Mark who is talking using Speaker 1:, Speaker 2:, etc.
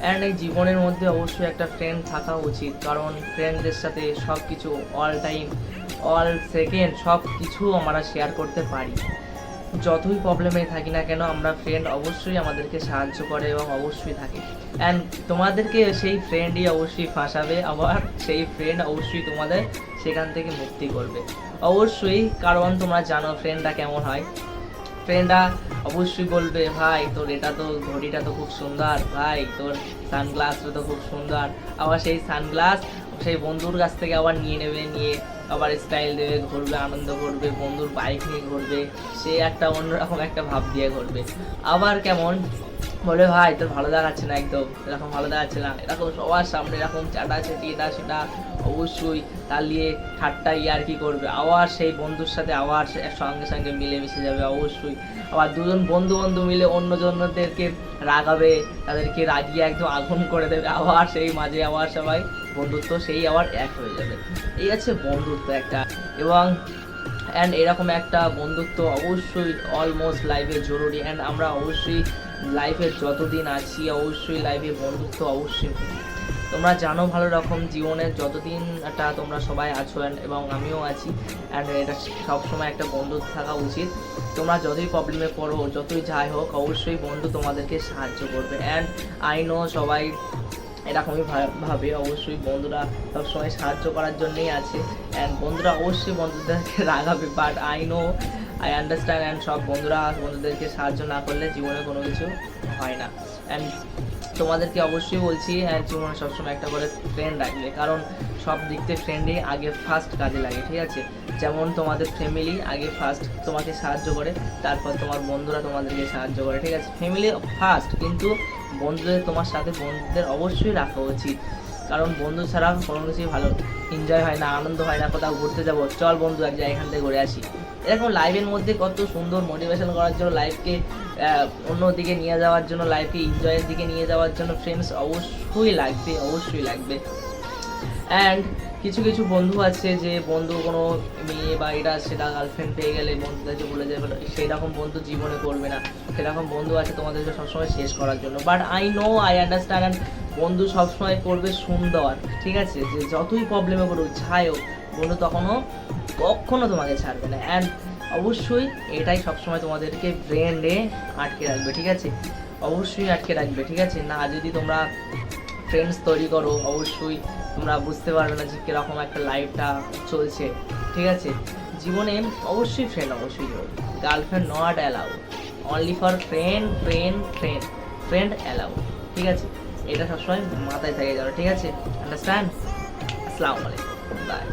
Speaker 1: And এই জীবনের মধ্যে অবশ্যই একটা ফ্রেন্ড থাকা উচিত, কারণ ফ্রেন্ডদের সাথে সব কিছু অল টাইম অল সেকেন্ড সব কিছু আমরা শেয়ার করতে পারি। যতই প্রবলেমে থাকি না কেন আমরা ফ্রেন্ড অবশ্যই আমাদেরকে সাহায্য করে এবং অবশ্যই থাকে। অ্যান্ড তোমাদেরকে সেই ফ্রেন্ডই অবশ্যই ফাঁসাবে, আবার সেই ফ্রেন্ড অবশ্যই তোমাদের সেখান থেকে মুক্তি করবে অবশ্যই, কারণ তোমরা জানো ফ্রেন্ডটা কেমন হয়। ফ্রেন্ডরা অবশ্যই বলবে, ভাই তোর এটা তো ঘড়িটা তো খুব সুন্দর, ভাই তোর সানগ্লাসটা তো খুব সুন্দর। আবার সেই সানগ্লাস সেই বন্ধুর কাছ থেকে আবার নিয়ে নেবে, নিয়ে আবার স্টাইল দেবে, ঘুরবে, আনন্দ করবে, বন্ধুর বাইক নিয়ে ঘুরবে, সে একটা অন্যরকম একটা ভাব দিয়ে ঘুরবে। আবার কেমন বলে, ভাই তোর ভালো দেখাচ্ছে না, একদম এরকম ভালো দেখাচ্ছে না, এরকম সবার সামনে এরকম চাটাচাটি এটা সেটা অবশ্যই তালিয়ে ঠাট্টা ইয়ার্কি করবে। আবার সেই বন্ধুর সাথে আবার সঙ্গে সঙ্গে মিলেমিশে যাবে অবশ্যই। আবার দুজন বন্ধু বন্ধু মিলে অন্যজনদেরকে রাগাবে, তাদেরকে রাগিয়ে একদম আগুন করে দেবে, আবার সেই মাঝে আবার সবাই বন্ধুত্ব সেই আবার এক হয়ে যাবে। এই আছে বন্ধুত্ব একটা। এবং অ্যান্ড এরকম একটা বন্ধুত্ব অবশ্যই অলমোস্ট লাইফে জরুরি। অ্যান্ড আমরা অবশ্যই লাইফে যতদিন আছি অবশ্যই লাইফে বন্ধুত্ব অবশ্যই। তোমরা জানো ভালো রকম জীবনের যতদিন একটা তোমরা সবাই আছো এবং আমিও আছি, অ্যান্ড এটা সবসময় একটা বন্ধুত্ব থাকা উচিত। তোমরা যতই প্রবলেমে পড়ো, যতই যাই হোক, অবশ্যই বন্ধু তোমাদেরকে সাহায্য করবে। অ্যান্ড আই নো সবাই এরকমই ভাবে, অবশ্যই বন্ধুরা সবসময় সাহায্য করার জন্যই আছে। অ্যান্ড বন্ধুরা অবশ্যই বন্ধুদেরকে রাগাবে, but I know I understand. And সব বন্ধুরা বন্ধুদেরকে সাহায্য না করলে জীবনে কোনো কিছু হয় না। অ্যান্ড তোমাদেরকে অবশ্যই বলছি, জীবনে সবসময় একটা করে ফ্রেন্ড রাখবে, কারণ সব দিক থেকে ফ্রেন্ডই আগে ফার্স্ট কাজে লাগে, ঠিক আছে? যেমন তোমাদের ফ্যামিলি আগে ফার্স্ট তোমাকে সাহায্য করে, তারপর তোমার বন্ধুরা তোমাদেরকে সাহায্য করে, ঠিক আছে? ফ্যামিলি ফার্স্ট, কিন্তু বন্ধুদের তোমার সাথে বন্ধুদের অবশ্যই রাখা উচিত, কারণ বন্ধু ছাড়া কোনো কিছুই ভালো এনজয় হয় না, আনন্দ হয় না। কোথাও ঘুরতে যাবো, চল বন্ধু এক জায়গা এখান থেকে ঘুরে আসি, এরকম লাইফের মধ্যে কত সুন্দর মোটিভেশন করার জন্য, লাইফকে অন্য দিকে নিয়ে যাওয়ার জন্য, লাইফকে এনজয়ের দিকে নিয়ে যাওয়ার জন্য ফ্রেন্ডস অবশ্যই লাগবে, অবশ্যই লাগবে। অ্যান্ড কিছু কিছু বন্ধু আছে যে বন্ধু কোনো মেয়ে বা এটা সেটা গার্লফ্রেন্ড পেয়ে গেলে বন্ধুদেরকে বলে যাবে, সেরকম বন্ধু জীবনে করবে না। সেরকম বন্ধু আছে তোমাদেরকে সবসময় শেষ করার জন্য, but I know I understand. বন্ধু সবসময় করবে সুন্দর, ঠিক আছে? যে যতই প্রবলেমে পড়ুক যাই হোক, বন্ধু তখনও কখনো তোমাকে ছাড়বে না। অ্যান্ড অবশ্যই এটাই সবসময় তোমাদেরকে ব্রেন্ডে আটকে রাখবে, ঠিক আছে? অবশ্যই আটকে রাখবে, ঠিক আছে? না যদি তোমরা ফ্রেন্ডস তৈরি করো, অবশ্যই তোমরা বুঝতে পারবে না যে কীরকম একটা লাইফটা চলছে, ঠিক আছে? জীবনে অবশ্যই ফ্রেন্ড অবশ্যই জরুরি। Girlfriend not allow, only for friend friend friend friend allow, ঠিক আছে? এটা সবসময় মাথায় থেকে যাবে, ঠিক আছে? আন্ডারস্ট্যান্ড? আসসালামু আলাইকুম, বাই।